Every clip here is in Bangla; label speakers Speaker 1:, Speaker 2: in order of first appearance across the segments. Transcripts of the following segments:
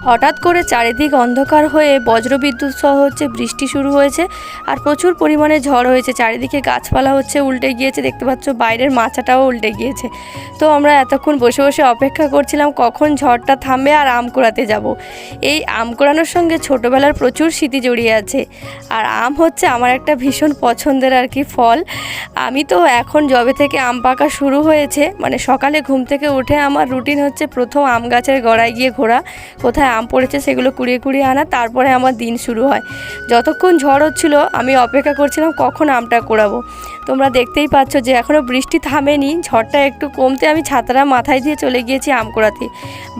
Speaker 1: হঠাৎ করে চারিদিক অন্ধকার হয়ে বজ্রবিদ্যুৎ সহ বৃষ্টি শুরু হয়েছে আর প্রচুর পরিমাণে ঝড় হয়েছে। চারিদিকে গাছপালা উল্টে গিয়েছে, দেখতে পাচ্ছ বাইরের মাচাটাও উল্টে গিয়েছে। তো আমরা এতক্ষণ বসে বসে অপেক্ষা করছিলাম কখন ঝড়টা থামবে আর আম কুড়াতে যাব। এই আম কুড়ানোর সঙ্গে ছোটোবেলার প্রচুর স্মৃতি জড়িয়ে আছে। আর আম আমার একটা ভীষণ পছন্দের ফল। আমি তো এখন যবে থেকে আম পাকা শুরু হয়েছে, মানে সকালে ঘুম থেকে উঠে আমার রুটিন প্রথম আম গাছের গোড়ায় গিয়ে ঘোরা, কোথায় আম পড়েছে সেগুলো কুড়িয়ে কুড়িয়ে আনা, তারপরে আমার দিন শুরু হয়। যতক্ষণ ঝড় হচ্ছিল আমি অপেক্ষা করছিলাম কখন আমটা কুড়াবো। তোমরা দেখতেই পাচ্ছ যে এখনও বৃষ্টি থামেনি, ঝড়টা একটু কমতে আমি ছাতাটা মাথায় দিয়ে চলে গিয়েছি আম কুড়াতে।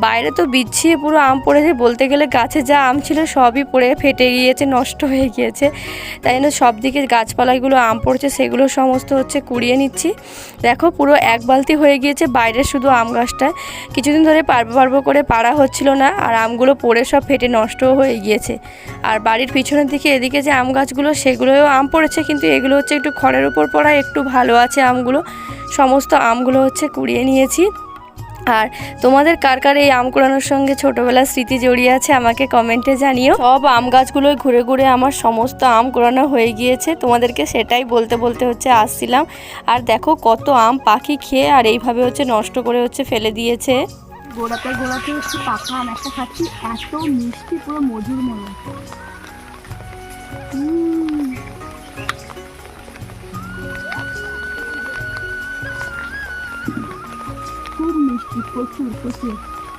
Speaker 1: বাইরে তো বিছিয়ে পুরো আম পড়েছে, বলতে গেলে গাছে যা আম ছিল সবই পড়ে ফেটে গিয়েছে, নষ্ট হয়ে গিয়েছে। তাই জন্য সব দিকে গাছপালাগুলো আম পড়েছে সেগুলো সমস্ত কুড়িয়ে নিচ্ছি। দেখো পুরো এক বালতি হয়ে গিয়েছে বাইরের শুধু আম গাছটা। কিছুদিন ধরে পারবো করে পাড়া হচ্ছিল না, আর আমগুলো পড়ে সব ফেটে নষ্টও হয়ে গিয়েছে। আর বাড়ির পিছনের দিকে এদিকে যে আম গাছগুলো সেগুলোও আম পড়েছে, কিন্তু এগুলো একটু খড়ের উপর পড়া, একটু ভালো আছে আমগুলো। সমস্ত আমগুলো কুড়িয়ে নিয়েছি। আর তোমাদের কার কার এই আম কুড়ানোর সঙ্গে ছোটোবেলার স্মৃতি জড়িয়ে আছে আমাকে কমেন্টে জানিও। সব আম গাছগুলোই ঘুরে ঘুরে আমার সমস্ত আম কুড়ানো হয়ে গিয়েছে, তোমাদেরকে সেটাই বলতে বলতে আসছিলাম। আর দেখো কত আম পাখি খেয়ে আর এইভাবে নষ্ট করে ফেলে দিয়েছে।
Speaker 2: গোড়াতে একটু পাকা আম একটা খাচ্ছি, এত মিষ্টি, পুরো মধুর মনে। খুব মিষ্টি, প্রচুর প্রচুর।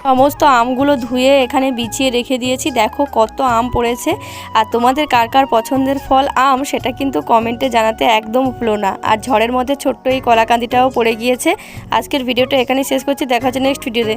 Speaker 1: সমস্ত আমগুলো ধুয়ে এখানে বিছিয়ে রেখে দিয়েছি। দেখো কত আম পড়েছে। আর তোমাদের কার কার পছন্দের ফল আম সেটা কিন্তু কমেন্টে জানাতে একদম ভুলো না। আর ঝড়ের মধ্যে ছোট্ট এই কলাকাঁদিটাও পড়ে গিয়েছে। আজকের ভিডিওটা এখানেই শেষ করছি, দেখা হচ্ছে নেক্সট ভিডিওতে।